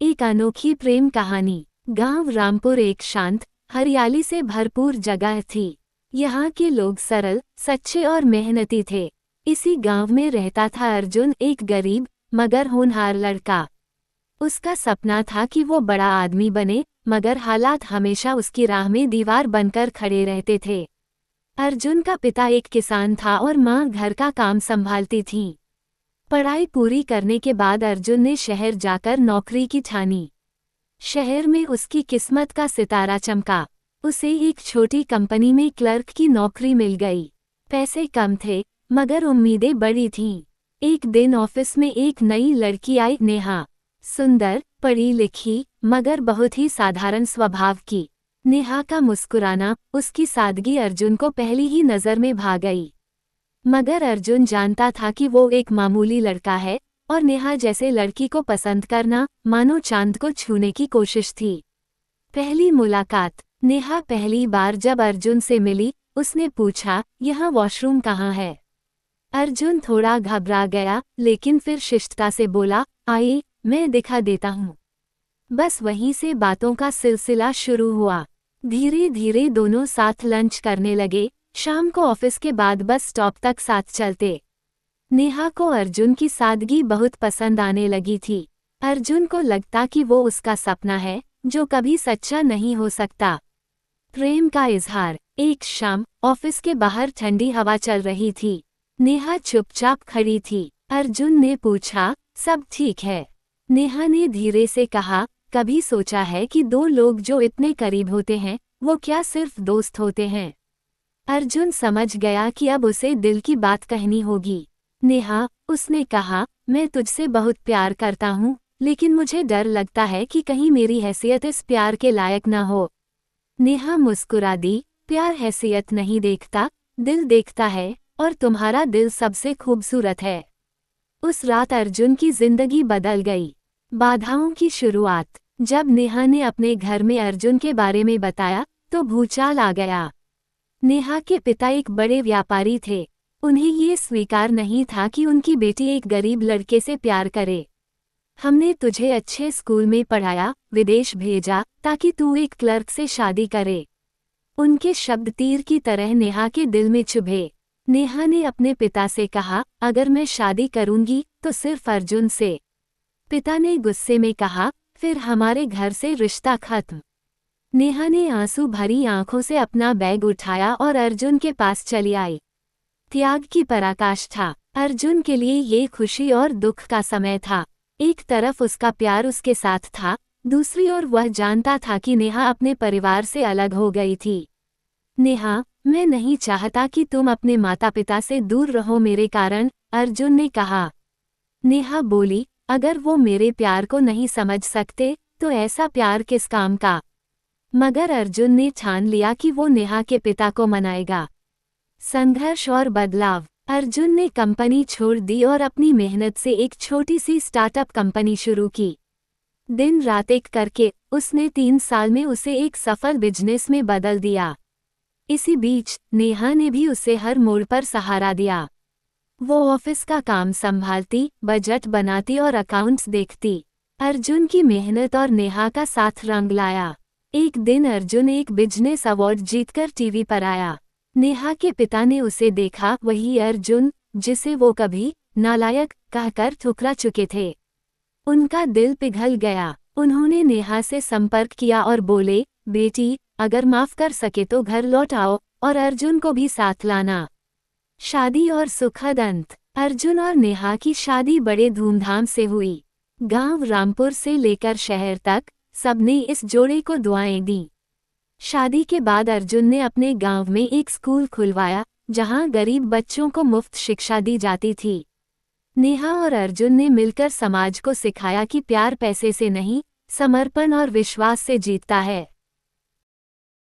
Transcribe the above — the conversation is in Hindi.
एक अनोखी प्रेम कहानी। गांव रामपुर एक शांत, हरियाली से भरपूर जगह थी। यहाँ के लोग सरल, सच्चे और मेहनती थे। इसी गांव में रहता था अर्जुन, एक गरीब मगर होनहार लड़का। उसका सपना था कि वो बड़ा आदमी बने, मगर हालात हमेशा उसकी राह में दीवार बनकर खड़े रहते थे। अर्जुन का पिता एक किसान था और माँ घर का काम संभालती थीं। पढ़ाई पूरी करने के बाद अर्जुन ने शहर जाकर नौकरी की ठानी। शहर में उसकी किस्मत का सितारा चमका। उसे एक छोटी कंपनी में क्लर्क की नौकरी मिल गई। पैसे कम थे, मगर उम्मीदें बड़ी थीं। एक दिन ऑफिस में एक नई लड़की आई, नेहा। सुंदर, पढ़ी लिखी, मगर बहुत ही साधारण स्वभाव की। नेहा का मुस्कुराना, उसकी सादगी अर्जुन को पहली ही नज़र में भा गई। मगर अर्जुन जानता था कि वो एक मामूली लड़का है, और नेहा जैसे लड़की को पसंद करना मानो चांद को छूने की कोशिश थी। पहली मुलाकात। नेहा पहली बार जब अर्जुन से मिली, उसने पूछा, यहाँ वॉशरूम कहाँ है? अर्जुन थोड़ा घबरा गया, लेकिन फिर शिष्टता से बोला, आइए, मैं दिखा देता हूँ। बस वहीं से बातों का सिलसिला शुरू हुआ। धीरे धीरे दोनों साथ लंच करने लगे। शाम को ऑफिस के बाद बस स्टॉप तक साथ चलते। नेहा को अर्जुन की सादगी बहुत पसंद आने लगी थी। अर्जुन को लगता कि वो उसका सपना है, जो कभी सच्चा नहीं हो सकता। प्रेम का इजहार। एक शाम ऑफिस के बाहर ठंडी हवा चल रही थी। नेहा चुपचाप खड़ी थी। अर्जुन ने पूछा, सब ठीक है? नेहा ने धीरे से कहा, कभी सोचा है कि दो लोग जो इतने करीब होते हैं, वो क्या सिर्फ दोस्त होते हैं? अर्जुन समझ गया कि अब उसे दिल की बात कहनी होगी। नेहा, उसने कहा, मैं तुझसे बहुत प्यार करता हूँ, लेकिन मुझे डर लगता है कि कहीं मेरी हैसियत इस प्यार के लायक ना हो। नेहा मुस्कुरा दी, प्यार हैसियत नहीं देखता, दिल देखता है, और तुम्हारा दिल सबसे खूबसूरत है। उस रात अर्जुन की जिंदगी बदल गई। बाधाओं की शुरुआत। जब नेहा ने अपने घर में अर्जुन के बारे में बताया, तो भूचाल आ गया। नेहा के पिता एक बड़े व्यापारी थे। उन्हें ये स्वीकार नहीं था कि उनकी बेटी एक गरीब लड़के से प्यार करे। हमने तुझे अच्छे स्कूल में पढ़ाया, विदेश भेजा, ताकि तू एक क्लर्क से शादी करे। उनके शब्द तीर की तरह नेहा के दिल में चुभे। नेहा ने अपने पिता से कहा, अगर मैं शादी करूंगी तो सिर्फ अर्जुन से। पिता ने गुस्से में कहा, फिर हमारे घर से रिश्ता खत्म। नेहा ने आंसू भरी आंखों से अपना बैग उठाया और अर्जुन के पास चली आई। त्याग की पराकाष्ठा। अर्जुन के लिए ये खुशी और दुख का समय था। एक तरफ उसका प्यार उसके साथ था, दूसरी ओर वह जानता था कि नेहा अपने परिवार से अलग हो गई थी। नेहा, मैं नहीं चाहता कि तुम अपने माता पिता से दूर रहो मेरे कारण, अर्जुन ने कहा। नेहा बोली, अगर वो मेरे प्यार को नहीं समझ सकते, तो ऐसा प्यार किस काम का? मगर अर्जुन ने ठान लिया कि वो नेहा के पिता को मनाएगा। संघर्ष और बदलाव। अर्जुन ने कंपनी छोड़ दी और अपनी मेहनत से एक छोटी सी स्टार्टअप कंपनी शुरू की। दिन रात एक करके उसने 3 साल में उसे एक सफल बिजनेस में बदल दिया। इसी बीच नेहा ने भी उसे हर मोड़ पर सहारा दिया। वो ऑफिस का काम संभालती, बजट बनाती और अकाउंट्स देखती। अर्जुन की मेहनत और नेहा का साथ रंग लाया। एक दिन अर्जुन एक बिजनेस अवार्ड जीतकर टीवी पर आया। नेहा के पिता ने उसे देखा, वही अर्जुन जिसे वो कभी नालायक कहकर ठुकरा चुके थे। उनका दिल पिघल गया। उन्होंने नेहा से संपर्क किया और बोले, बेटी, अगर माफ कर सके तो घर लौट आओ और अर्जुन को भी साथ लाना। शादी और सुखद अंत। अर्जुन और नेहा की शादी बड़े धूमधाम से हुई। गांव रामपुर से लेकर शहर तक सबने इस जोड़े को दुआएं दी। शादी के बाद अर्जुन ने अपने गांव में एक स्कूल खुलवाया, जहां गरीब बच्चों को मुफ्त शिक्षा दी जाती थी। नेहा और अर्जुन ने मिलकर समाज को सिखाया कि प्यार पैसे से नहीं, समर्पण और विश्वास से जीतता है।